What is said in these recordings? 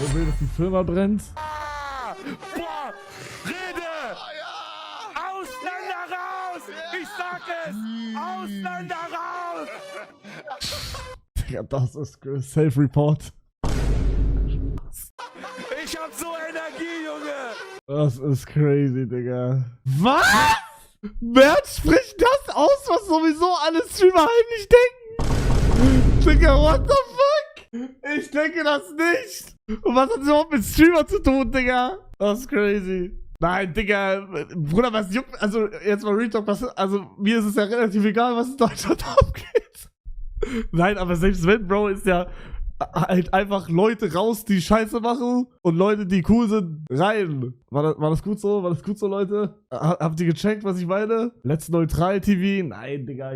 Er will, dass die Firma brennt. Boah! Rede! Ausländer raus! Ich sag es! Ausländer raus! Digga, das ist Self-Report. Ich hab so Energie, Junge! Das ist crazy, Digga. Was? Wer spricht das aus, was sowieso alle Streamer heimlich denken? Digga, what the fuck? Ich denke das nicht. Und was hat das überhaupt mit Streamer zu tun, Digga? Das ist crazy. Nein, Digga, Bruder, was juckt, also jetzt mal Real Talk, also mir ist es ja relativ egal, was in Deutschland abgeht. Nein, aber selbst wenn, Bro, ist ja halt einfach Leute raus, die Scheiße machen und Leute, die cool sind, rein. War das gut so? War das gut so, Leute? Habt ihr gecheckt, was ich meine? Let's Neutral TV? Nein, Digga,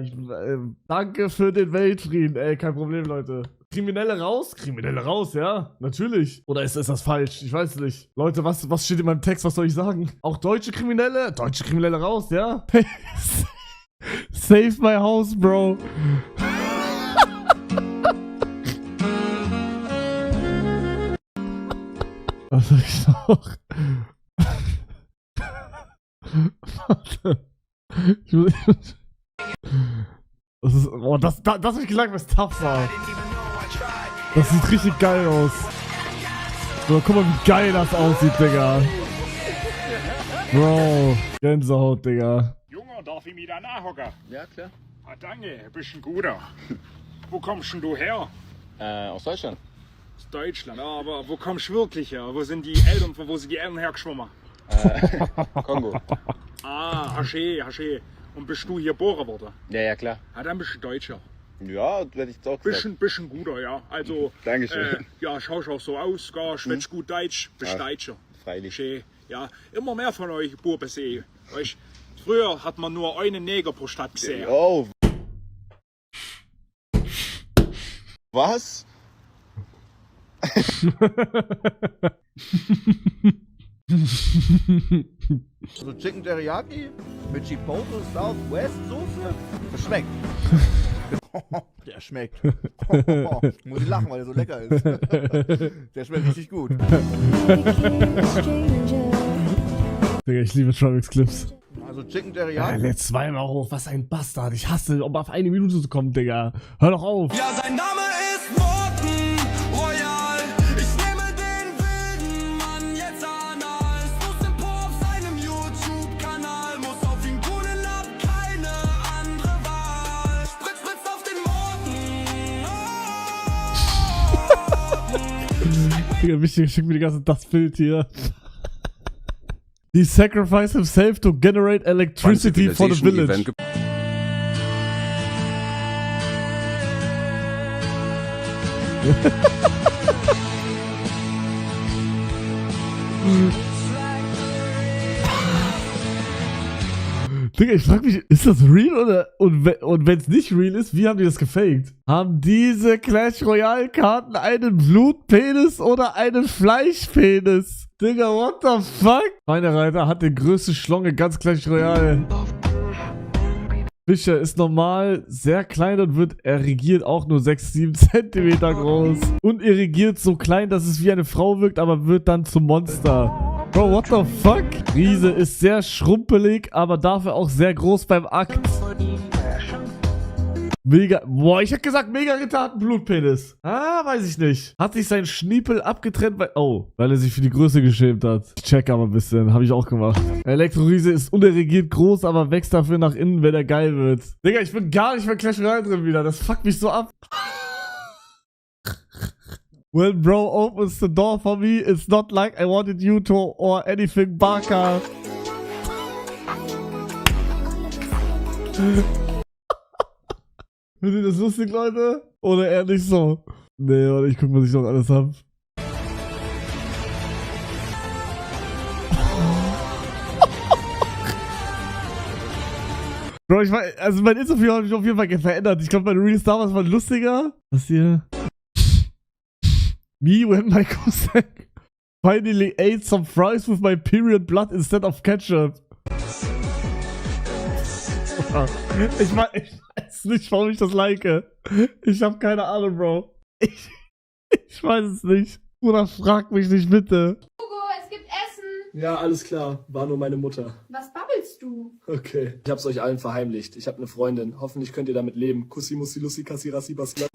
danke für den Weltfrieden. Ey, kein Problem, Leute. Kriminelle raus? Kriminelle raus, ja, natürlich. Oder ist das falsch? Ich weiß nicht. Leute, was steht in meinem Text? Was soll ich sagen? Auch deutsche Kriminelle? Deutsche Kriminelle raus, ja? Save my house, Bro. Was soll ich noch? Warte. Das ist. Oh, das hab ich gesagt, was tough war. Das sieht richtig geil aus. So, guck mal, wie geil das aussieht, Digga. Bro. Gänsehaut, Digga. Junge, darf ich mich da nachhocken? Ja, klar. Ah, danke, bist ein guter. Wo kommst denn du her? Aus Deutschland. Aus Deutschland, aber wo kommst du wirklich her? Wo sind die Eltern, von wo sind die Eltern hergeschwommen? Kongo. Ah, Haché. Und bist du hier geboren worden? Ja, klar. Ah, dann bist du Deutscher. Ja, werde ich jetzt auch gesagt. Bisschen guter, ja. Also, Dankeschön. ja, schaust auch so aus, schwätzt gut Deutsch, bist Deutscher. Freilich. Schön. Ja, immer mehr von euch Buben sehen. Weißt, früher hat man nur einen Neger pro Stadt gesehen. Oh. Was? So Chicken Teriyaki mit Chipotle Southwest Soße. Das schmeckt. Der schmeckt. Muss ich lachen, weil der so lecker ist. Der schmeckt richtig gut. Digga, ich liebe Travix Clips. Also Chicken Teriyaki. Lädt zweimal hoch. Was ein Bastard. Ich hasse, um auf eine Minute zu kommen, Digga. Hör doch auf. Ja, sein Name ist Morten Royal. Ich nehme den wilden Mann jetzt an als großen Po auf seinem YouTube-Kanal. Muss auf ihn gunen, hab keine andere Wahl. Spritzt auf den Morten. Digga, wichtig, schick mir die ganze das Bild hier. He sacrificed himself to generate electricity for the village. Digga, ich frag mich, ist das real oder? Und wenn es nicht real ist, wie haben die das gefaked? Haben diese Clash Royale Karten einen Blutpenis oder einen Fleischpenis? Digga, what the fuck? Meine Reiter hat die größte Schlonge, ganz Clash Royale. Fischer ist normal sehr klein und wird erregiert auch nur 6-7 Zentimeter groß. Und irrigiert so klein, dass es wie eine Frau wirkt, aber wird dann zum Monster. Bro, what the fuck? Riese ist sehr schrumpelig, aber dafür auch sehr groß beim Akt. Mega. Boah, ich hätte gesagt, mega Ritter hat einen Blutpenis. Ah, weiß ich nicht. Hat sich sein Schniepel abgetrennt, weil er sich für die Größe geschämt hat. Ich check aber ein bisschen. Habe ich auch gemacht. Elektroriese ist unerregiert groß, aber wächst dafür nach innen, wenn er geil wird. Digga, ich bin gar nicht mehr Clash Royale drin wieder. Das fuckt mich so ab. When bro opens the door for me, it's not like I wanted you to or anything, Barker. Findet ihr das lustig, Leute? Oder eher nicht so? Nee, warte, ich guck, was ich noch alles hab. Bro, ich weiß, also mein Instagram hat mich auf jeden Fall verändert. Ich glaube, mein Reels damals war lustiger. Was hier? Me when my cousin finally ate some fries with my period blood instead of ketchup. Ich weiß nicht, warum ich das like. Ich habe keine Ahnung, Bro. Ich weiß es nicht. Bruder, frag mich nicht bitte. Hugo, es gibt Essen. Ja, alles klar. War nur meine Mutter. Was babbelst du? Okay. Ich hab's euch allen verheimlicht. Ich hab eine Freundin. Hoffentlich könnt ihr damit leben. Kussi, Mussi, Lussi, Kassi, Rassi, Bassi.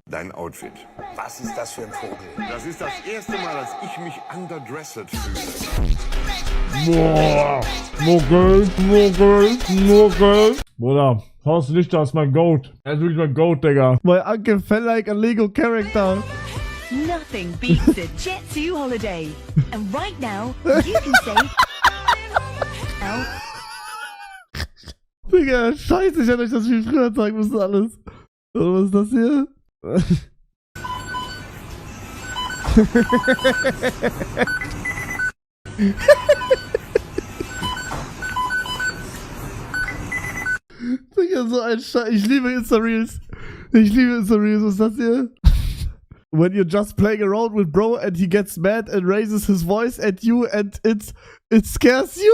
Dein Outfit. Was ist das für ein Vogel? Das ist das erste Mal, dass ich mich underdressed fühle. Boah, nur Geld. Bruder, Horst Lichter ist mein Goat. Er ist wirklich mein Goat, Digga. My uncle felt like a Lego character. Nothing beats a Jet2 holiday. And right now, you can save now. Digga, scheiße, ich hätte euch das viel früher zeigen müssen alles. Oder was ist das hier? Digga, so ein Scheiß. Ich liebe Insta-Reels. Was ist das hier? When you're just playing around with bro and he gets mad and raises his voice at you and it scares you?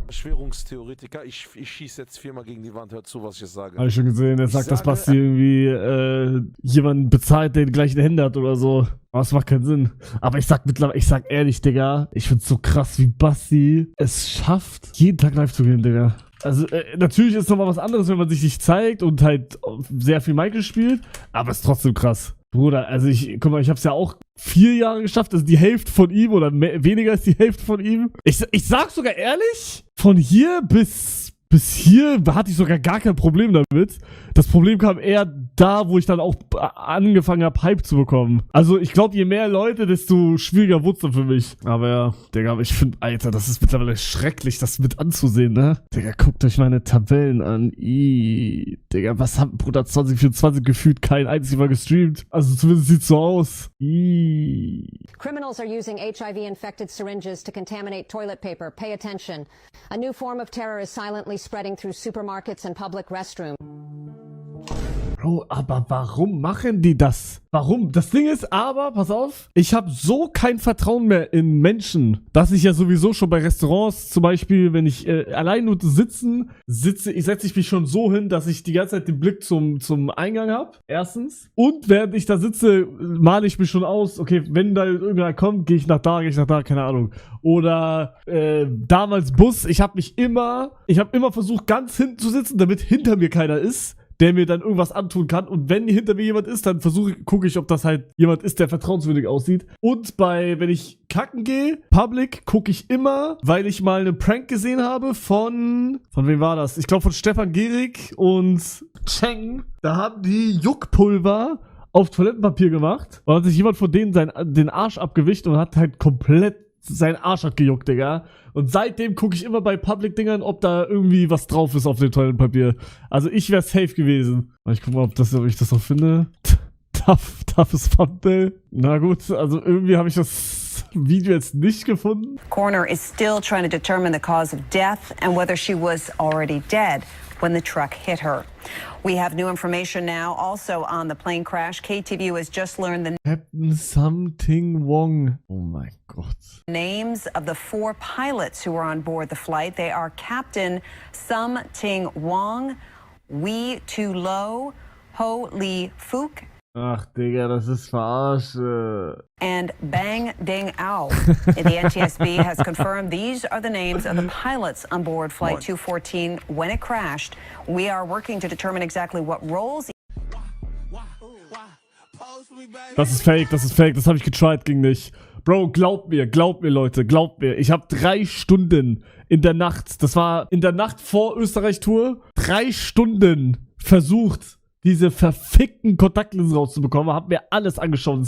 Verschwörungstheoretiker, ich schieße jetzt 4-mal gegen die Wand, hört zu, was ich jetzt sage. Hab ich schon gesehen, er sagt, dass Basti irgendwie jemanden bezahlt, der die gleichen Hände hat oder so. Aber es macht keinen Sinn. Aber ich sag ehrlich, Digga, ich find's so krass, wie Basti es schafft, jeden Tag live zu gehen, Digga. Also, natürlich ist nochmal was anderes, wenn man sich nicht zeigt und halt sehr viel Michael spielt, aber es ist trotzdem krass. Bruder, also guck mal, ich hab's ja auch 4 Jahre geschafft, also die Hälfte von ihm oder weniger als die Hälfte von ihm. Ich sag sogar ehrlich, von hier bis hier hatte ich sogar gar kein Problem damit. Das Problem kam eher da, wo ich dann auch angefangen habe, Hype zu bekommen. Also ich glaube, je mehr Leute, desto schwieriger wurde es dann für mich. Aber ja, Digga, ich finde, Alter, das ist mittlerweile schrecklich, das mit anzusehen, ne? Digga, guckt euch meine Tabellen an. Digga, was hat Bruder 2024 gefühlt kein einziges Mal gestreamt? Also zumindest sieht's so aus. Criminals are using HIV-infected syringes to contaminate toilet paper. Pay attention. A new form of terror is silently spreading through supermarkets and public restrooms. Bro, aber warum machen die das? Warum? Das Ding ist aber, pass auf, ich habe so kein Vertrauen mehr in Menschen, dass ich ja sowieso schon bei Restaurants zum Beispiel, wenn ich allein nur setze ich mich schon so hin, dass ich die ganze Zeit den Blick zum Eingang habe, erstens. Und während ich da sitze, male ich mich schon aus, okay, wenn da irgendwer kommt, gehe ich nach da, keine Ahnung. Oder damals Bus, ich habe immer versucht, ganz hinten zu sitzen, damit hinter mir keiner ist, der mir dann irgendwas antun kann. Und wenn hinter mir jemand ist, dann gucke ich, ob das halt jemand ist, der vertrauenswürdig aussieht. Und wenn ich kacken gehe, Public, gucke ich immer, weil ich mal einen Prank gesehen habe von wem war das? Ich glaube von Stefan Gehrig und Cheng. Da haben die Juckpulver auf Toilettenpapier gemacht. Und hat sich jemand von denen den Arsch abgewischt und hat halt komplett sein Arsch hat gejuckt, Digga. Und seitdem gucke ich immer bei Public-Dingern, ob da irgendwie was drauf ist auf dem Toilettenpapier. Also ich wäre safe gewesen. Ich guck mal, ob ich das noch finde. Toughes Thumbnail. Na gut, also irgendwie habe ich das Video jetzt nicht gefunden. Coroner is still trying to determine the cause of death and whether she was already dead when the truck hit her. We have new information now also on the plane crash. KTVU has just learned the Captain Something Wong. Oh mein Gott. names of the 4 pilots who were on board the flight. They are Captain Something Wong, Wee Tu Lo, Ho Lee Fook, Ach, Digga, das ist Verarsche. and Bang Ding Ao. The NTSB has confirmed these are the names of the pilots on board Flight 214 when it crashed. We are working to determine exactly what roles. Das ist fake, das habe ich getried, ging nicht. Bro, glaubt mir, Leute, glaubt mir. Ich habe 3 Stunden in der Nacht, das war in der Nacht vor Österreich-Tour, 3 Stunden versucht, diese verfickten Kontaktlinsen rauszubekommen, hab mir alles angeschaut,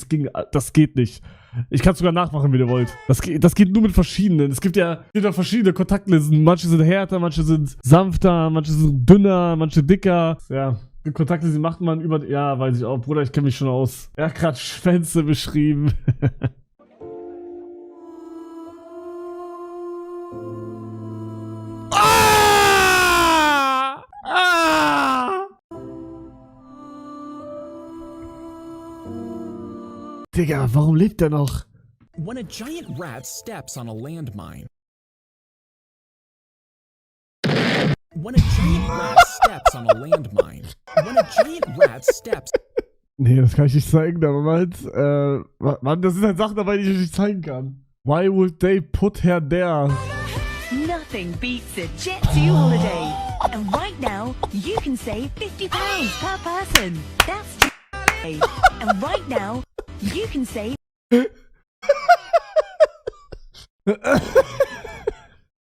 das geht nicht. Ich kann es sogar nachmachen, wie ihr wollt. Das geht nur mit verschiedenen. Es gibt ja verschiedene Kontaktlinsen. Manche sind härter, manche sind sanfter, manche sind dünner, manche dicker. Ja, die Kontaktlinsen macht man über... Ja, weiß ich auch. Bruder, ich kenne mich schon aus. Er hat gerade Schwänze beschrieben. Digga, warum lebt er noch? When a giant rat steps on a landmine, When a giant rat steps on a landmine. When a giant rat steps. Nee, das kann ich nicht zeigen, aber meins, Mann, das sind halt Sachen dabei, die ich nicht zeigen kann. Why would they put her there? Nothing beats a Jet2 holiday. And right now, you can save £50 per person. That's Jet2. And right now, you can save...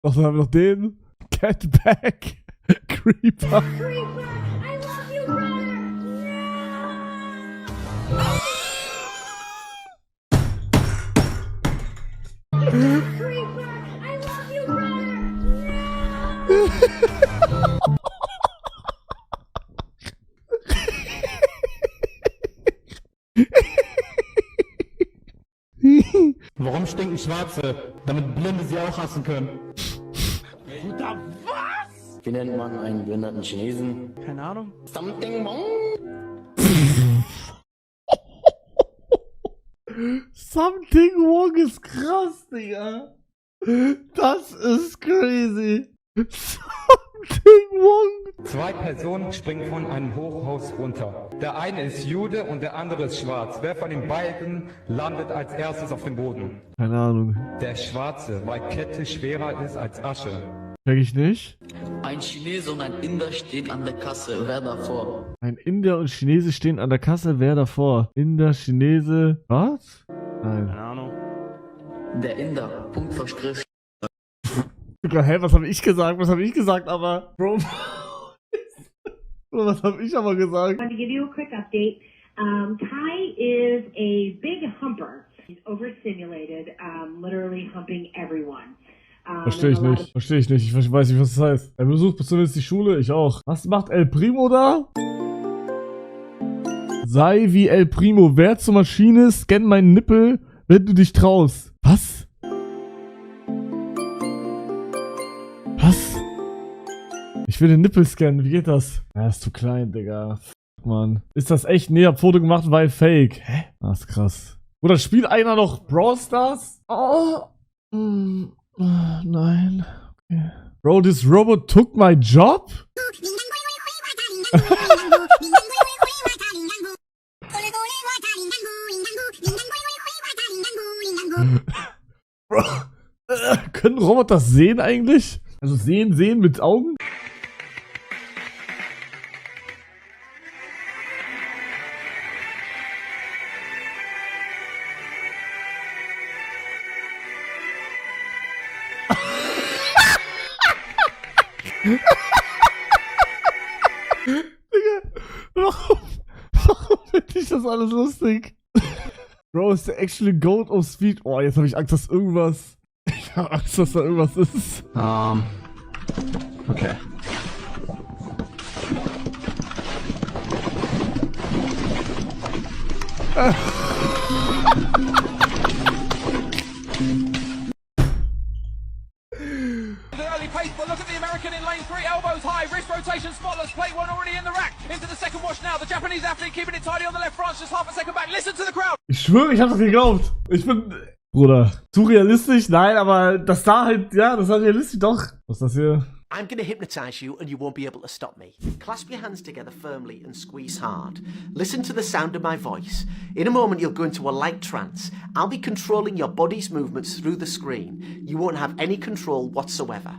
Doch, dann haben wir noch den. Catback. Creeper. Creeper, I love you, brother. Creeper, I love you, brother. Warum stinken Schwarze? Damit Blinde sie auch hassen können. Bruder, was? Wie nennt man einen behinderten Chinesen? Keine Ahnung. Something wrong? Something wrong ist krass, Digga. Das ist crazy. Something wrong. 2 Personen springen von einem Hochhaus runter. Der eine ist Jude und der andere ist schwarz. Wer von den beiden landet als erstes auf dem Boden? Keine Ahnung. Der Schwarze, weil Kette schwerer ist als Asche. Check ich nicht. Ein Chinese und ein Inder stehen an der Kasse. Wer davor? Ein Inder und Chinese stehen an der Kasse. Wer davor? Inder, Chinese. Was? Nein. Keine Ahnung. Der Inder. Punkt verstrichen. Digga, hä, was habe ich gesagt? Was habe ich gesagt, aber... Bro... Was habe ich aber gesagt? To give you a quick update, Kai is a big humper. He's overstimulated, literally humping everyone. Verstehe ich nicht. Verstehe ich nicht. Ich weiß nicht, was das heißt. Er besucht zumindest die Schule. Ich auch. Was macht El Primo da? Sei wie El Primo. Wer zur Maschine, scann meinen Nippel, wenn du dich traust. Was? Was? Ich will den Nippel scannen. Wie geht das? Ja, ist zu klein, Digga. Fuck, Mann. Ist das echt? Nee, hab Foto gemacht, weil fake. Hä? Ah, ist krass. Oder spielt einer noch Brawl Stars? Oh. Nein. Okay. Bro, this robot took my job? Bro, können Roboter sehen eigentlich? Also sehen mit Augen? Digga, warum finde ich das alles lustig? Bro, ist der actually goat of speed? Oh, jetzt habe ich Angst, dass irgendwas... Ich habe Angst, dass da irgendwas ist. Okay. Early pace, but look at the American in lane 3, elbows high, wrist rotation, spotless, plate one already in the rack, into the second wash now, the Japanese athlete keeping it tidy on the left, France just half a second back, listen to the crowd! Ich schwöre, ich habe das geglaubt. Ich bin... Bruder, zu realistisch? Nein, aber das sah halt, ja, das sah realistisch doch. Was ist das hier? I'm going to hypnotize you and you won't be able to stop me. Clasp your hands together firmly and squeeze hard. Listen to the sound of my voice. In a moment you'll go into a light trance. I'll be controlling your body's movements through the screen. You won't have any control whatsoever.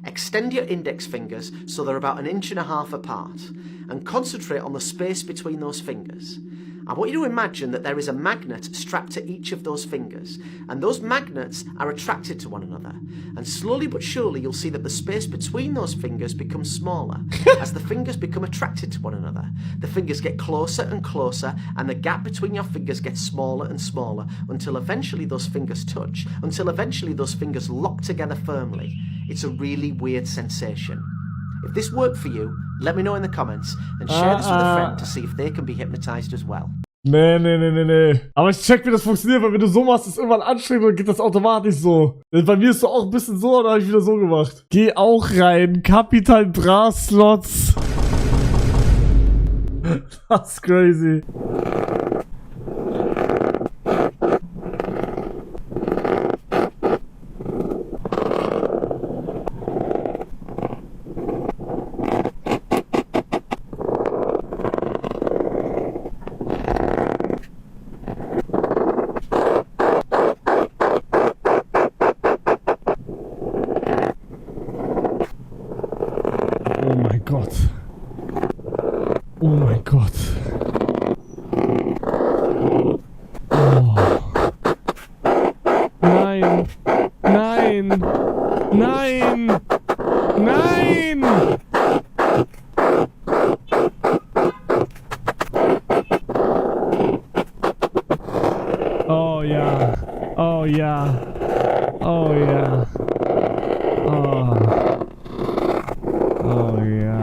Extend your index fingers so they're about 1.5 inches apart and concentrate on the space between those fingers. I want you to imagine that there is a magnet strapped to each of those fingers, and those magnets are attracted to one another. And slowly but surely you'll see that the space between those fingers becomes smaller. As the fingers become attracted to one another, the fingers get closer and closer, and the gap between your fingers gets smaller and smaller, until eventually those fingers touch, until eventually those fingers lock together firmly. It's a really weird sensation. If this worked for you, let me know in the comments and share this with a friend to see if they can be hypnotized as well. Nee. Aber ich check, wie das funktioniert, weil wenn du so machst, ist irgendwann anstrengend und geht das automatisch so. Bei mir ist es auch ein bisschen so, und dann habe ich wieder so gemacht. Geh auch rein, Kapital Bra Slots. Das ist crazy. Oh mein Gott. Oh mein Gott. Oh. Nein. Nein. Nein. Nein. Oh ja. Oh ja. Oh ja. Oh. Oh ja.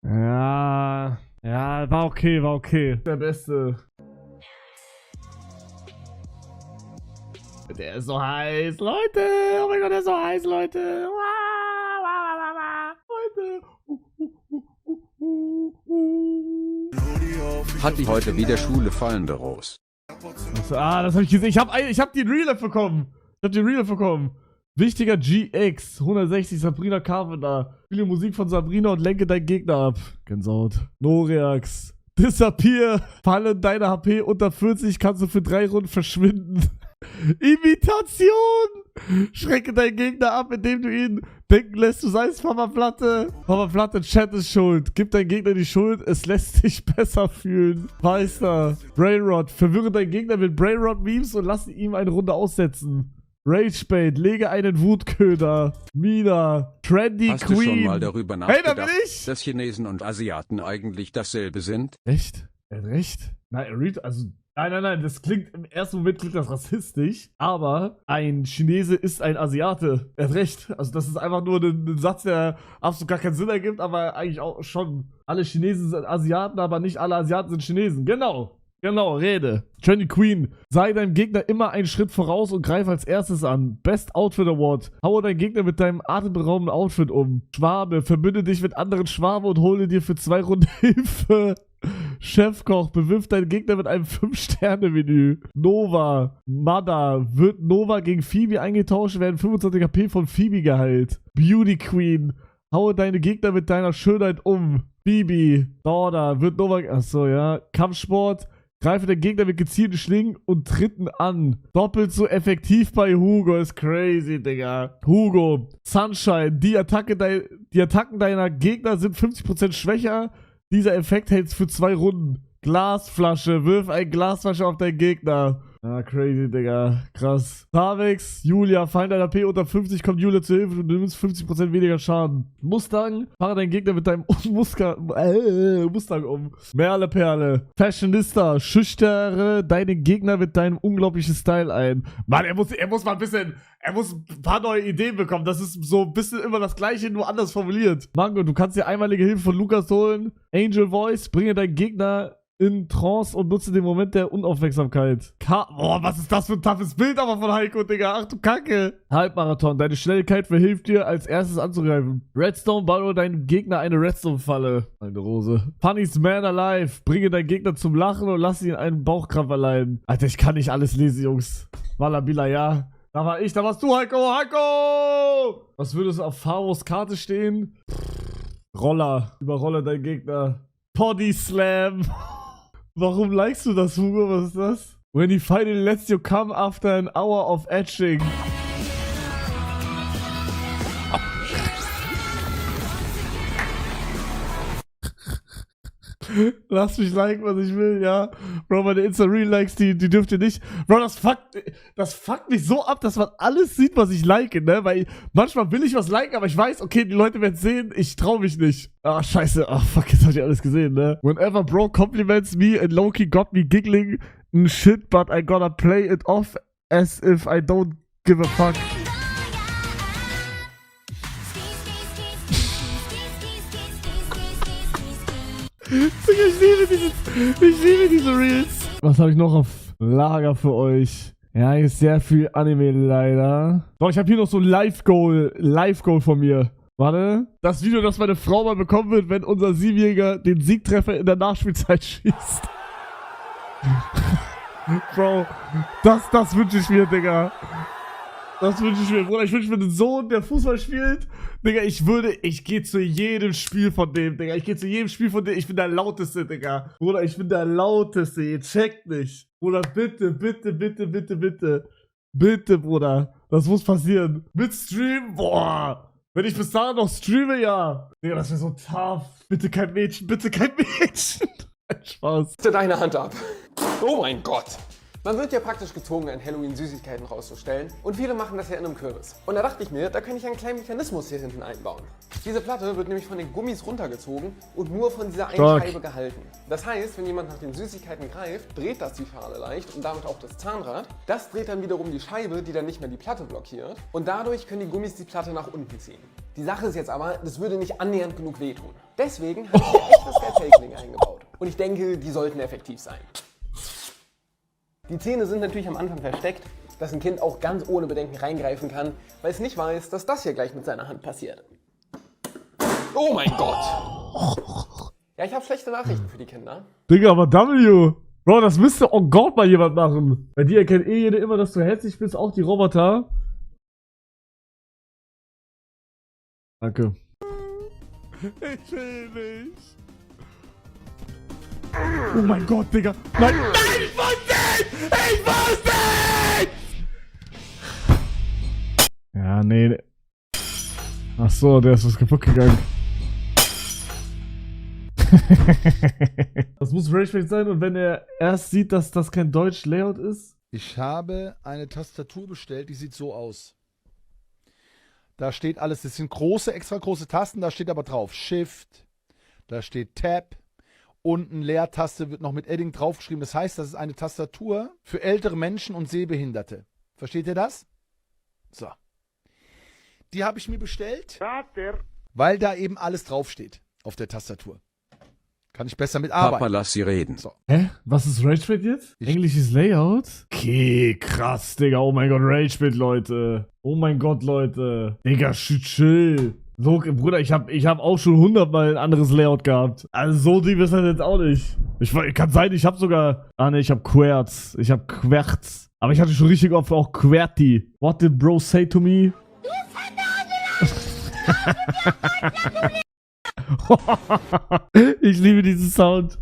Ja. Ja, war okay, war okay. Der Beste. Der ist so heiß, Leute. Oh mein Gott, der ist so heiß, Leute. Leute. Hat die heute wieder Schule fallende Rose? Das habe ich gesehen. Ich hab die Real bekommen. Wichtiger GX, 160, Sabrina Carpenter. Spiele Musik von Sabrina und lenke deinen Gegner ab. Gänsehaut. Noreax. Disappear. Falle deine HP unter 40, kannst du für 3 Runden verschwinden. Imitation. Schrecke deinen Gegner ab, indem du ihn denken lässt, du seist Papa Platte. Papa Platte, Chat ist schuld. Gib deinem Gegner die Schuld, es lässt sich besser fühlen. Meister. Brainrot. Verwirre deinen Gegner mit Brainrot-Memes und lass ihm eine Runde aussetzen. Ragebait, lege einen Wutköder. Mina, Trendy Hast Queen. du schon mal darüber nachgedacht, hey, da bin ich. dass Chinesen und Asiaten eigentlich dasselbe sind? Echt? Er hat recht? Nein, also, nein, das klingt, im ersten Moment klingt das rassistisch, aber ein Chinese ist ein Asiate. Er hat recht. Also das ist einfach nur ein Satz, der absolut gar keinen Sinn ergibt, aber eigentlich auch schon. Alle Chinesen sind Asiaten, aber nicht alle Asiaten sind Chinesen. Genau, Rede. Trendy Queen. Sei deinem Gegner immer einen Schritt voraus und greif als erstes an. Best Outfit Award. Haue deinen Gegner mit deinem atemberaubenden Outfit um. Schwabe. Verbünde dich mit anderen Schwaben und hole dir für 2 Runden Hilfe. Chefkoch. Bewirf deinen Gegner mit einem 5-Sterne-Menü. Nova. Mada. Wird Nova gegen Phoebe eingetauscht, werden 25 HP von Phoebe geheilt. Beauty Queen. Haue deine Gegner mit deiner Schönheit um. Bibi. Dorda. Wird Nova... Achso, ja. Kampfsport. Greife den Gegner mit gezielten Schlingen und Tritten an. Doppelt so effektiv bei Hugo. Ist crazy, Digga. Hugo. Sunshine. Die Attacken deiner Gegner sind 50% schwächer. Dieser Effekt hält für 2 Runden. Glasflasche. Wirf eine Glasflasche auf deinen Gegner. Ah, crazy, Digga. Krass. Tarvex, Julia, Feind deiner P unter 50, kommt Julia zu Hilfe und du nimmst 50% weniger Schaden. Mustang, fahre deinen Gegner mit deinem Mustang um. Merle-Perle, Fashionista, schüchtere deinen Gegner mit deinem unglaublichen Style ein. Mann, er muss ein paar neue Ideen bekommen. Das ist so ein bisschen immer das Gleiche, nur anders formuliert. Mango, du kannst dir einmalige Hilfe von Lukas holen. Angel Voice, bringe deinen Gegner in Trance und nutze den Moment der Unaufmerksamkeit. Boah, was ist das für ein toughes Bild aber von Heiko, Digga. Ach du Kacke. Halbmarathon. Deine Schnelligkeit verhilft dir, als erstes anzugreifen. Redstone, baue deinem Gegner eine Redstone-Falle. Eine Rose. Funny's Man Alive. Bringe deinen Gegner zum Lachen und lass ihn einen Bauchkrampf erleiden. Alter, ich kann nicht alles lesen, Jungs. Wallabila, ja. Da war ich, da warst du, Heiko. Heiko! Was würde es auf Pharos Karte stehen? Roller. Überrolle deinen Gegner. Body Slam. Warum likest du das, Hugo? Was ist das? When he finally lets you come after an hour of etching. Lass mich liken, was ich will, ja. Bro, meine Insta-Real-Likes, die dürft ihr nicht. Bro, das fuckt mich so ab, dass man alles sieht, was ich like, ne? Weil manchmal will ich was liken, aber ich weiß, okay, die Leute werden es sehen, ich trau mich nicht. Ah, scheiße. Ah, fuck, jetzt hab ich alles gesehen, ne? Whenever bro compliments me and Loki got me giggling, shit, but I gotta play it off as if I don't give a fuck. Ich liebe diese Reels. Was habe ich noch auf Lager für euch? Ja, hier ist sehr viel Anime leider. Doch, ich habe hier noch so ein Live-Goal von mir. Warte. Das Video, das meine Frau mal bekommen wird, wenn unser 7-Jähriger den Siegtreffer in der Nachspielzeit schießt. Bro, das wünsche ich mir, Digga. Das wünsche ich mir, Bruder. Ich wünsche mir einen Sohn, der Fußball spielt. Digga, ich gehe zu jedem Spiel von dem, Digga. Ich gehe zu jedem Spiel von dem. Ich bin der Lauteste, Digga. Bruder, ich bin der Lauteste. Ihr checkt nicht. Bruder, bitte, bitte, bitte, bitte, bitte. Bitte, Bruder. Das muss passieren. Mit Stream, boah. Wenn ich bis dahin noch streame, ja. Digga, das wäre so tough. Bitte kein Mädchen, bitte kein Mädchen. Spaß. Deine Hand ab. Oh mein Gott. Man wird ja praktisch gezwungen, an Halloween Süßigkeiten rauszustellen. Und viele machen das ja in einem Kürbis. Und da dachte ich mir, da kann ich einen kleinen Mechanismus hier hinten einbauen. Diese Platte wird nämlich von den Gummis runtergezogen und nur von dieser einen Scheibe gehalten. Das heißt, wenn jemand nach den Süßigkeiten greift, dreht das die Schale leicht und damit auch das Zahnrad. Das dreht dann wiederum die Scheibe, die dann nicht mehr die Platte blockiert. Und dadurch können die Gummis die Platte nach unten ziehen. Die Sache ist jetzt aber, das würde nicht annähernd genug wehtun. Deswegen habe ich hier echtes Skalpell-Klinge eingebaut. Und ich denke, die sollten effektiv sein. Die Zähne sind natürlich am Anfang versteckt, dass ein Kind auch ganz ohne Bedenken reingreifen kann, weil es nicht weiß, dass das hier gleich mit seiner Hand passiert. Oh mein Gott! Ja, ich habe schlechte Nachrichten für die Kinder. Digga, aber W! Bro, das müsste oh Gott mal jemand machen. Bei dir erkennt eh jeder immer, dass du hässlich bist, auch die Roboter. Danke. Ich will nicht. Oh mein Gott, Digga. Nein, nein, ich wusste es! Ich wusste es! Ja, nee. Ach so, der ist was kaputt gegangen. Das muss Rage sein, und wenn er erst sieht, dass das kein Deutsch-Layout ist? Ich habe eine Tastatur bestellt, die sieht so aus. Da steht alles, das sind große, extra große Tasten, da steht aber drauf Shift, da steht Tab. Unten Leertaste wird noch mit Edding draufgeschrieben. Das heißt, das ist eine Tastatur für ältere Menschen und Sehbehinderte. Versteht ihr das? So. Die habe ich mir bestellt, weil da eben alles draufsteht auf der Tastatur. Kann ich besser mitarbeiten. Papa, lass sie reden. So. Hä? Was ist Ragebait jetzt? Englisches Layout? Okay, krass, Digga. Oh mein Gott, Ragebait, Leute. Oh mein Gott, Leute. Digga, chill. So, Bruder, ich hab auch schon 100-mal ein anderes Layout gehabt. Also so deep ist das jetzt auch nicht. Kann sein, ich hab sogar... Ah ne, ich hab Querz. Ich hab Querz. Aber ich hatte schon richtig oft auch Querti. What did bro say to me? Ich liebe diesen Sound.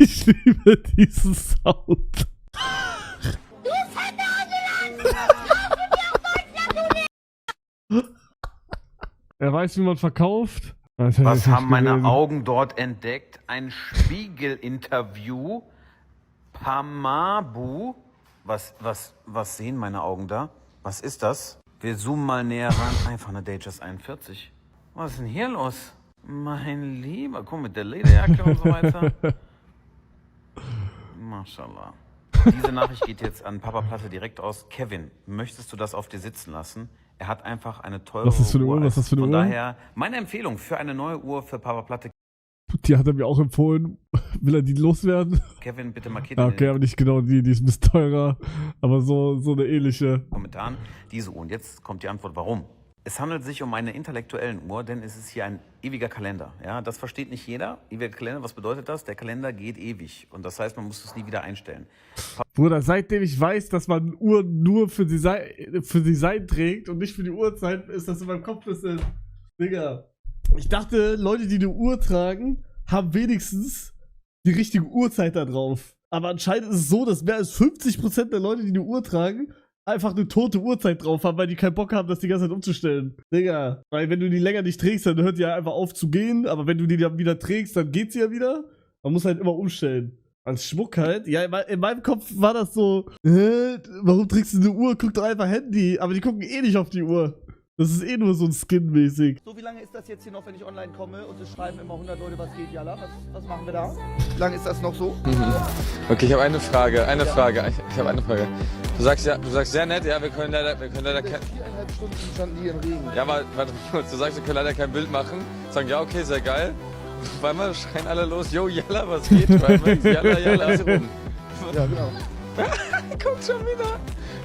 Ich liebe diesen Sound. Er weiß, wie man verkauft. Was haben meine Augen dort entdeckt? Ein Spiegel-Interview. Pamabu. Was sehen meine Augen da? Was ist das? Wir zoomen mal näher ran. Einfach eine Datejust 41. Was ist denn hier los? Mein Lieber, guck mit der Lederjacke und so weiter. Mashallah. Diese Nachricht geht jetzt an Papa Platte direkt aus. Kevin, möchtest du das auf dir sitzen lassen? Er hat einfach eine teure Was ist das für eine Uhr? Was ist das für eine Uhr? Von daher, meine Empfehlung für eine neue Uhr für Papa Platte. Die hat er mir auch empfohlen. Will er die loswerden? Kevin, bitte markiert okay, aber nicht genau die ist ein bisschen teurer. Aber so eine ähnliche. Momentan diese Uhr. Und jetzt kommt die Antwort, warum? Es handelt sich um eine intellektuellen Uhr, denn es ist hier ein ewiger Kalender. Ja, das versteht nicht jeder. Ewiger Kalender, was bedeutet das? Der Kalender geht ewig. Und das heißt, man muss es nie wieder einstellen. Bruder, seitdem ich weiß, dass man Uhren nur für die Seiten trägt und nicht für die Uhrzeit, ist das in meinem Kopf ein bisschen... Digga. Ich dachte, Leute, die eine Uhr tragen, haben wenigstens die richtige Uhrzeit da drauf. Aber anscheinend ist es so, dass mehr als 50% der Leute, die eine Uhr tragen, einfach eine tote Uhrzeit drauf haben, weil die keinen Bock haben, das die ganze Zeit umzustellen. Digga, weil wenn du die länger nicht trägst, dann hört die ja einfach auf zu gehen, aber wenn du die dann wieder trägst, dann geht sie ja wieder. Man muss halt immer umstellen. Als Schmuck halt. Ja, in meinem Kopf war das so, warum trägst du eine Uhr? Guck doch einfach Handy. Aber die gucken eh nicht auf die Uhr. Das ist eh nur so ein Skin-mäßig. So, wie lange ist das jetzt hier noch, wenn ich online komme und es schreiben immer 100 Leute, was geht, Jalla? Was machen wir da? Wie lange ist das noch so? Okay, ich habe eine Frage. Ich habe eine Frage. Du sagst sehr nett, ja, wir können leider kein... 4,5 Stunden standen die im Regen. Ja, aber warte kurz, du sagst, wir können leider kein Bild machen. Sagen, ja, okay, sehr geil. Auf einmal schreien alle los, yo, Jalla, was geht? Jalla, Jalla. Ja, genau. Guck schon wieder.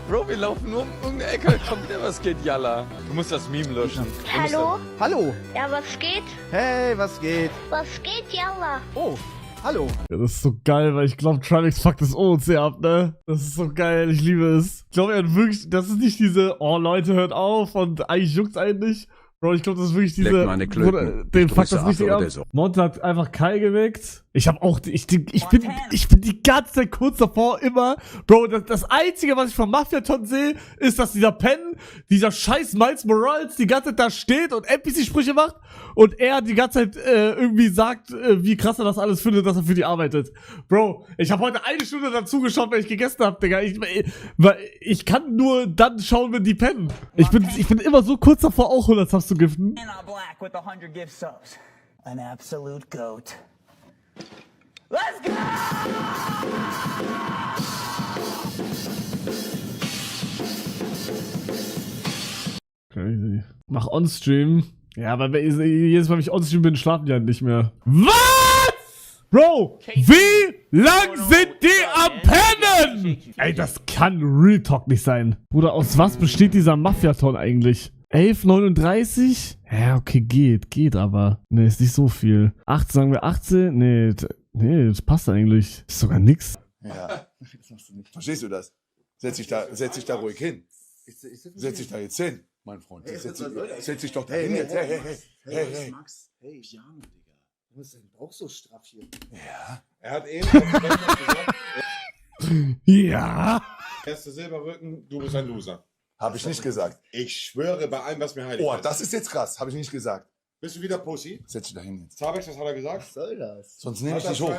Bro, wir laufen nur um irgendeine Ecke, kommt wieder, was geht, Jalla. Du musst das Meme löschen. Hallo? Hallo. Ja, was geht? Hey, was geht? Was geht, Jalla? Oh, hallo. Ja, das ist so geil, weil ich glaube, Trilix fuckt das OOC ab, ne? Das ist so geil, ich liebe es. Ich glaube, er hat wirklich, das ist nicht diese, oh Leute, hört auf und eigentlich juckt's eigentlich. Bro, ich glaube, das ist wirklich diese, den fuckt das richtig ab. So. Monte hat einfach Kai geweckt. Ich hab auch, ich bin die ganze Zeit kurz davor immer, Bro, das Einzige, was ich von Mafia-Ton sehe, ist, dass dieser Penn, dieser scheiß Miles Morales die ganze Zeit da steht und NPC-Sprüche macht und er die ganze Zeit irgendwie sagt, wie krass er das alles findet, dass er für die arbeitet. Bro, ich habe heute 1 Stunde dazu geschaut, wenn ich gegessen habe, Digga. Ich kann nur dann schauen, wenn die pennen. Ich bin immer so kurz davor, auch 100 Subs zu giften. An absolute goat. Let's go! Crazy. Mach On-Stream. Ja, aber jedes Mal, wenn ich On-Stream bin, schlafen die halt nicht mehr. Was? Bro, wie lang sind die am Pennen? Ey, das kann Real Talk nicht sein. Bruder, aus was besteht dieser Mafia-Ton eigentlich? 11,39? Ja, okay, geht aber. Ne, ist nicht so viel. 8, sagen wir 18? Nee, das passt eigentlich. Ist sogar nix. Ja, das machst du nicht. Verstehst du das? Setz dich da ruhig hin. Setz dich da jetzt hin, mein Freund. Setz dich doch da hin jetzt. Hey. Max, hey, Piano, Digga. Du hast deinen Bauch so straff hier. Ja. Er hat eben gesagt, ja. erster Silberrücken, du bist ein Loser. Habe ich nicht gesagt. Ich schwöre bei allem, was mir heilig ist. Oh, das ist jetzt krass. Habe ich nicht gesagt. Bist du wieder Pussy? Setz dich da hin jetzt. Zabex, was hat er gesagt? Was soll das? Sonst nehme ich dich hoch.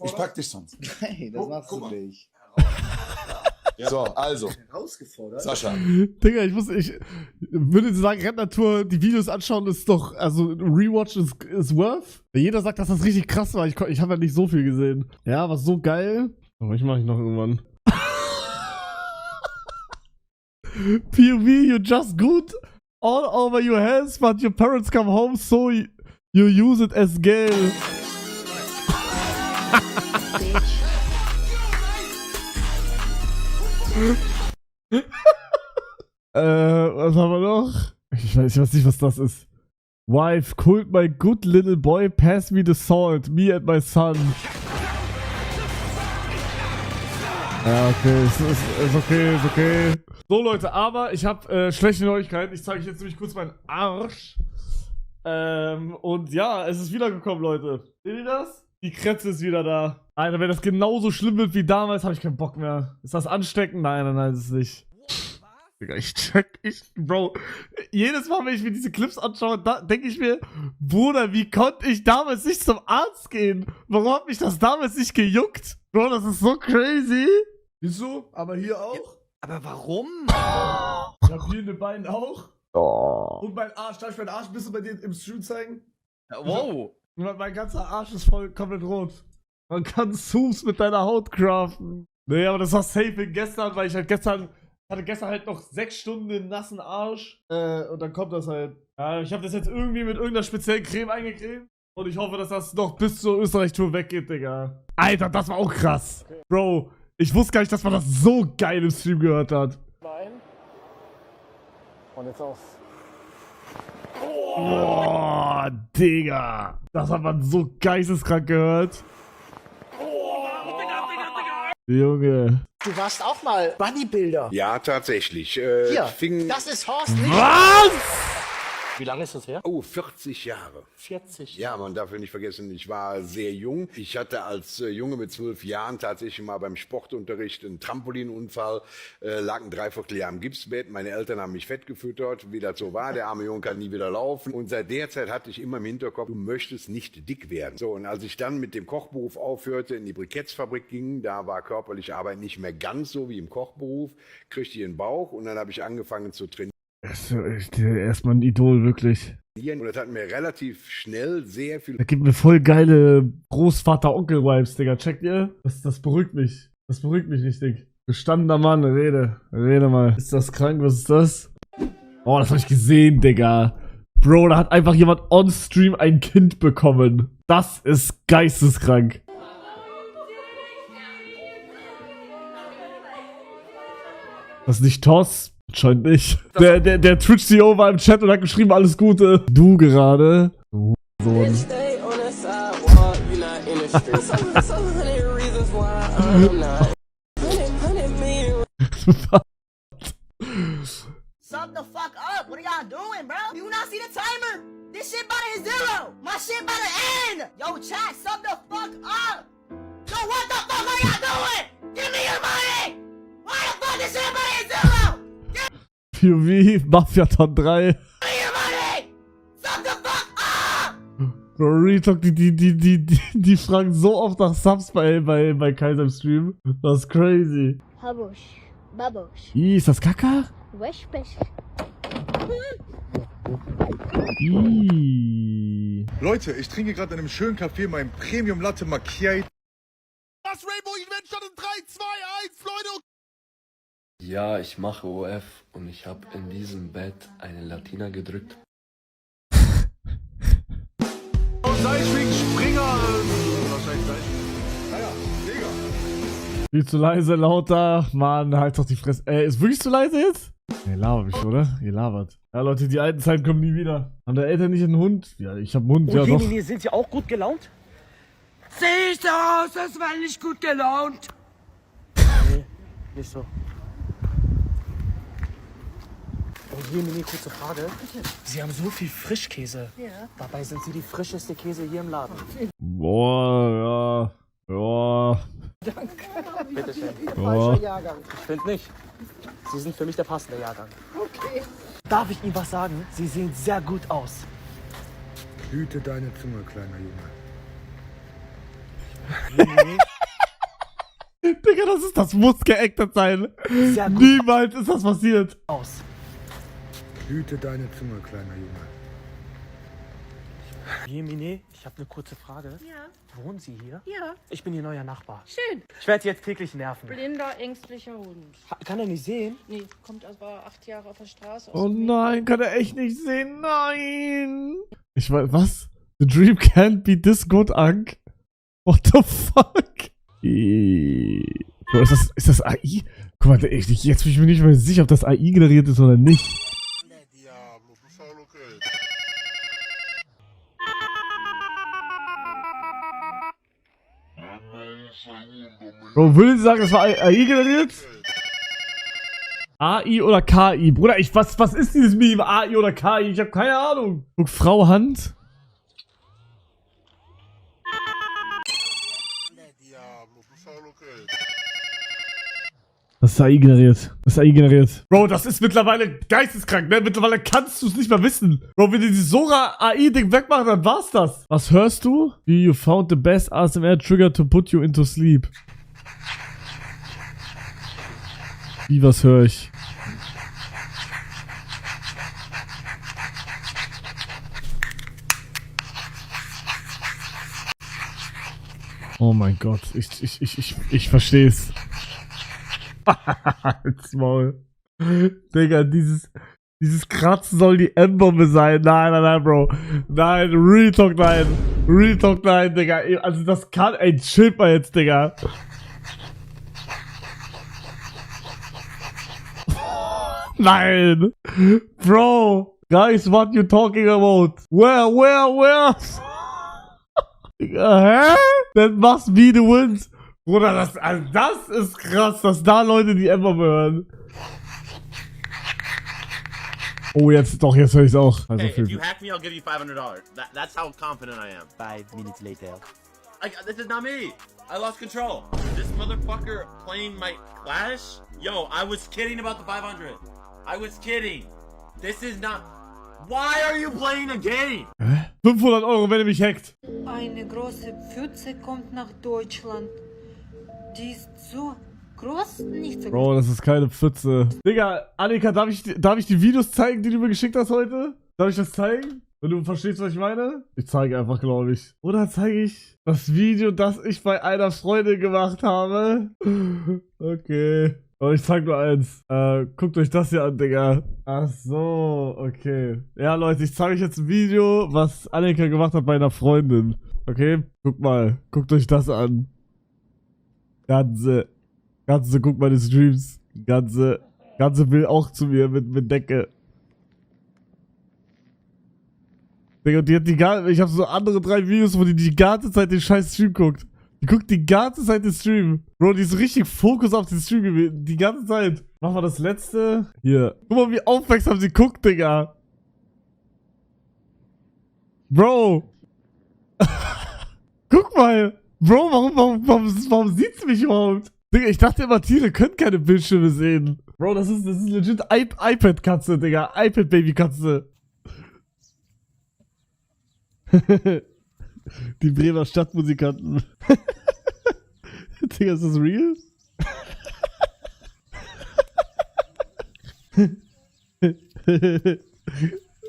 Ich pack dich sonst. Nein, das machst du nicht. Ja. So, also. Herausgefordert? Sascha. Digga, ich würde sagen, Rentnatur, die Videos anschauen ist doch, also Rewatch ist worth. Jeder sagt, dass das richtig krass war. Ich habe ja nicht so viel gesehen. Ja, war so geil. Aber ich mache ich noch irgendwann. POV, you just good all over your hands, but your parents come home, so you use it as Geld. Was haben wir noch? Ich weiß nicht, was das ist. Wife, could my good little boy pass me the salt, me and my son. Ja, okay, ist okay. So, Leute, aber ich habe schlechte Neuigkeiten. Ich zeige euch jetzt nämlich kurz meinen Arsch. Und ja, es ist wiedergekommen, Leute. Seht ihr das? Die Kretze ist wieder da. Alter, wenn das genauso schlimm wird wie damals, habe ich keinen Bock mehr. Ist das ansteckend? Nein, ist es nicht. Digga, Bro, jedes Mal, wenn ich mir diese Clips anschaue, denke ich mir, Bruder, wie konnte ich damals nicht zum Arzt gehen? Warum hat mich das damals nicht gejuckt? Bro, das ist so crazy. Wieso? Aber hier auch? Ja, aber warum? Ich hab hier in den Beinen auch. Oh. Und mein Arsch, darf ich meinen Arsch ein bisschen bei dir im Stream zeigen? Wow. Mein ganzer Arsch ist voll komplett rot. Man kann Zooms mit deiner Haut craften. Nee, aber das war safe gestern, weil ich halt hatte gestern halt noch 6 Stunden den nassen Arsch. Und dann kommt das halt. Ja, ich habe das jetzt irgendwie mit irgendeiner speziellen Creme eingecremt. Und ich hoffe, dass das noch bis zur Österreich-Tour weggeht, Digga. Alter, das war auch krass. Bro, ich wusste gar nicht, dass man das so geil im Stream gehört hat. Nein. Und jetzt aus. Boah, Digga. Das hat man so geisteskrank gehört. Junge. Du warst auch mal Bodybuilder. Ja, tatsächlich. Hier, das ist Horst Lichter. Was? Wie lange ist das her? Oh, 40 Jahre. 40. Ja, man darf ja nicht vergessen, ich war sehr jung. Ich hatte als Junge mit 12 Jahren tatsächlich mal beim Sportunterricht einen Trampolinunfall, lag ein Dreivierteljahr im Gipsbett. Meine Eltern haben mich fett gefüttert, wie das so war. Der arme Junge kann nie wieder laufen. Und seit der Zeit hatte ich immer im Hinterkopf, du möchtest nicht dick werden. So, und als ich dann mit dem Kochberuf aufhörte, in die Brikettsfabrik ging, da war körperliche Arbeit nicht mehr ganz so wie im Kochberuf, kriegte ich einen Bauch und dann habe ich angefangen zu trainieren. Er ist erstmal ein Idol, wirklich. Und das hat mir relativ schnell sehr viel... Das gibt mir voll geile Großvater-Onkel-Vibes, Digga. Checkt ihr? Das beruhigt mich. Das beruhigt mich richtig. Gestandener Mann, rede mal. Ist das krank? Was ist das? Oh, das hab ich gesehen, Digga. Bro, da hat einfach jemand on-stream ein Kind bekommen. Das ist geisteskrank. Das ist nicht Toss? Scheint nicht. Der Twitch-CEO war im Chat und hat geschrieben, alles Gute. Du gerade. Du Sohn. Sub the fuck up. What are y'all doing, bro? Do you not see the timer? This shit about to hit zero. My shit about to end. Yo, chat, sub the fuck up. Yo, what the fuck are y'all doing? Give me your money. Why the fuck this shit about to hit zero? POV, Mafiaton 3. Bro, Retalk, die fragen so oft nach Subs bei Kaiser im Stream. Das ist crazy. Habusch, Babusch, Ist das Kaka? Wäschbesch. Leute, ich trinke gerade in einem schönen Café mein Premium Latte Macchiato. Das Rainbow Event schon in 3, 2, 1, Leute. Ja, ich mache OF und ich habe in diesem Bett eine Latina gedrückt. Seischwing Springer. Wahrscheinlich Seischwing. Naja, mega. Viel zu leise, lauter. Mann, halt doch die Fresse. Ist wirklich zu leise jetzt? Ihr labert mich, oder? Ihr labert. Ja, Leute, die alten Zeiten kommen nie wieder. Haben der Eltern nicht einen Hund? Ja, ich hab einen Hund, ja doch. Sind Sie auch gut gelaunt? Sehe ich so aus, als wäre ich gut gelaunt? Nee, nicht so. Und hier eine kurze Frage. Sie haben so viel Frischkäse. Ja. Dabei sind Sie die frischeste Käse hier im Laden. Boah, ja. Danke. Bitte schön. Falscher Jahrgang. Ich finde nicht. Sie sind für mich der passende Jahrgang. Okay. Darf ich Ihnen was sagen? Sie sehen sehr gut aus. Hüte deine Zunge, kleiner Junge. Digga, das muss geactet sein. Sehr gut. Niemals ist das passiert. Aus. Hüte deine Zunge, kleiner Junge. Jemine, ich habe eine kurze Frage. Ja. Wohnen Sie hier? Ja. Ich bin Ihr neuer Nachbar. Schön. Ich werde Sie jetzt täglich nerven. Blinder, ängstlicher Hund. Kann er nicht sehen? Nee, kommt aber 8 Jahre auf der Straße. Oh nein, kann er echt nicht sehen. Nein. Ich weiß, was? The dream can't be this good, Ank. What the fuck? Bro, ist das AI? Guck mal, jetzt bin ich mir nicht mehr sicher, ob das AI generiert ist oder nicht. Bro, würden Sie sagen, das war AI generiert? AI oder KI? Bruder, was ist dieses Meme? AI oder KI? Ich habe keine Ahnung. Guck, Frau Hand. Das ist AI generiert. Das ist AI generiert. Bro, das ist mittlerweile geisteskrank, ne? Mittlerweile kannst du es nicht mehr wissen. Bro, wenn die Sora AI-Ding wegmachen, dann war's das. Was hörst du? You found the best ASMR trigger to put you into sleep. Wie, was höre ich? Oh mein Gott, ich versteh's. Halt's Maul. Digga, dieses Kratzen soll die Endbombe sein. Nein, Bro. Nein, Real Talk, nein. Real Talk, nein, Digga. Also das kann, ey, chill mal jetzt, Digga. Nein. Bro. Guys, what you talking about? Where? Digga, hä? That must be the wins. Bruder, das ist krass, dass da Leute die Ember hören. Oh, jetzt höre ich's auch. Also hey, if you hack me, I'll give you $500. That's how confident I am. 5 minutes later. This is not me. I lost control. This motherfucker playing my Clash? Yo, I was kidding about the 500. I was kidding. This is not... Why are you playing a game? 500 Euro, wenn ihr mich hackt. Eine große Pfütze kommt nach Deutschland. Die ist so groß, nicht so groß. Bro, das ist keine Pfütze. Digga, Annika, darf ich die Videos zeigen, die du mir geschickt hast heute? Darf ich das zeigen? Wenn du verstehst, was ich meine? Ich zeige einfach, glaube ich. Oder zeige ich das Video, das ich bei einer Freundin gemacht habe? Okay. Aber ich zeig nur eins. Guckt euch das hier an, Digga. Ach so, okay. Ja, Leute, ich zeige euch jetzt ein Video, was Annika gemacht hat bei einer Freundin. Okay? Guckt euch das an. Ganze, guck meine Streams. Ganze will auch zu mir mit Decke. Digga, ich habe so andere 3 Videos, wo die ganze Zeit den scheiß Stream guckt. Die guckt die ganze Zeit den Stream. Bro, die ist richtig Fokus auf den Stream gewesen. Die ganze Zeit. Machen wir das letzte. Hier. Guck mal, wie aufmerksam sie guckt, Digga. Bro. Guck mal. Bro, warum sieht sie mich überhaupt? Digga, ich dachte immer, Tiere können keine Bildschirme sehen. Bro, das ist legit iPad-Katze, Digga. iPad-Baby-Katze. Die Bremer Stadtmusikanten. Digga, ist das real?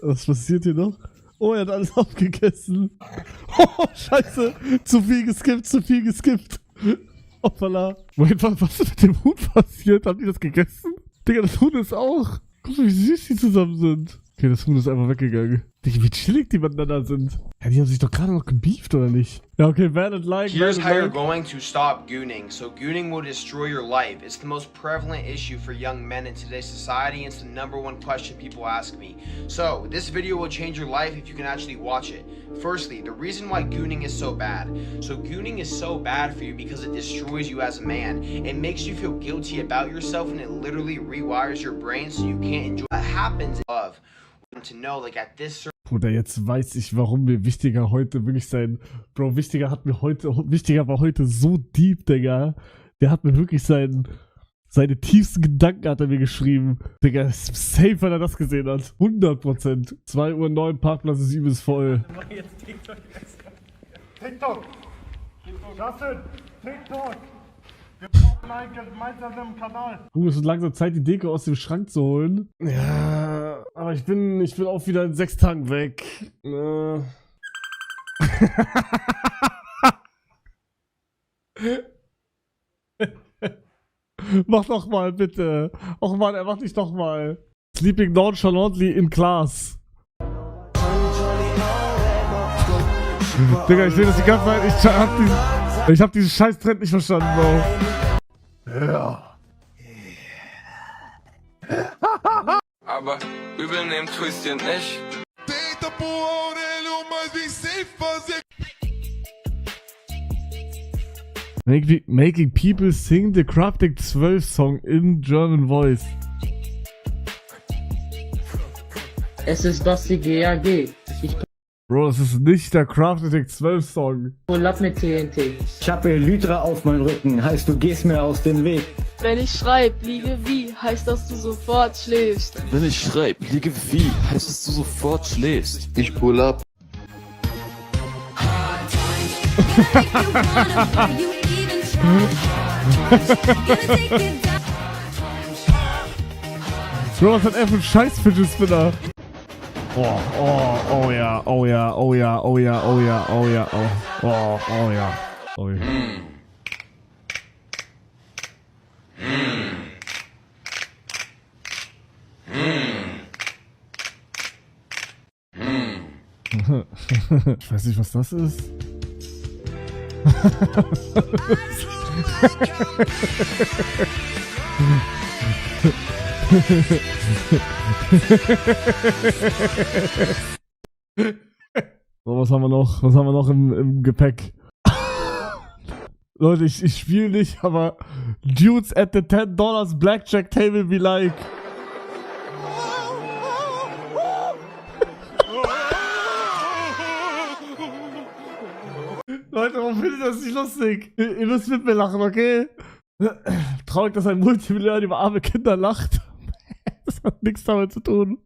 Was passiert hier noch? Oh, er hat alles aufgegessen. Oh, scheiße. Zu viel geskippt. Hoppala. Moment, was ist mit dem Huhn passiert? Haben die das gegessen? Digga, das Huhn ist auch. Guck mal, wie süß die zusammen sind. Okay, das Huhn ist einfach weggegangen. Digga, wie chillig die miteinander sind. Ja, die haben sich doch gerade noch gebieft, oder nicht? Ja, okay, ban and like. Here's how you're going to stop gooning. So gooning will destroy your life. It's the most prevalent issue for young men in today's society. It's the #1 question people ask me. So this video will change your life if you can actually watch it. Firstly, the reason why gooning is so bad. So gooning is so bad for you because it destroys you as a man. It makes you feel guilty about yourself and it literally rewires your brain so you can't enjoy what happens above. To know, like at this. Bruder, jetzt weiß ich, warum mir Wichtiger heute wirklich sein... Bro, Wichtiger war heute so deep, Digga. Der hat mir wirklich seine tiefsten Gedanken hat er mir geschrieben. Digga, ist safe, wenn er das gesehen hat. 100%. 2:09 Uhr, Parkplatz ist übelst voll. TikTok! Justin! TikTok! Wir brauchen einen gemeinsamen Kanal. Es ist langsam Zeit, die Deko aus dem Schrank zu holen. Ja, aber ich bin auch wieder in 6 Tagen weg. Mach doch mal, bitte. Och Mann, er macht nicht doch mal. Sleeping nonchalantly in class. Digga, ich sehe das die ganze Zeit. Ich hab diesen scheiß Trend nicht verstanden, Bro. Ja. Aber übel nehmen tust dir nicht. Making people sing the Crafting 12 song in German voice. Es ist Basti GAG. Bro, das ist nicht der Crafting 12 Song. Pull up mit TNT. Ich hab Elytra auf meinem Rücken, heißt du gehst mir aus dem Weg. Wenn ich schreib, liege wie, heißt dass du sofort schläfst. Wenn ich schreib, liege wie, heißt dass du sofort schläfst. Ich pull up. Bro, was hat er für ein scheiß Fidget Spinner? Oh ja. Ich weiß nicht, was das ist. So, was haben wir noch? Was haben wir noch im Gepäck? Leute, ich spiele nicht, aber Dudes at the $10 Blackjack Table be like. Leute, warum findet ihr das nicht lustig? Ihr müsst mit mir lachen, okay? Traurig, dass ein Multimillionär über arme Kinder lacht. Das hat nichts damit zu tun.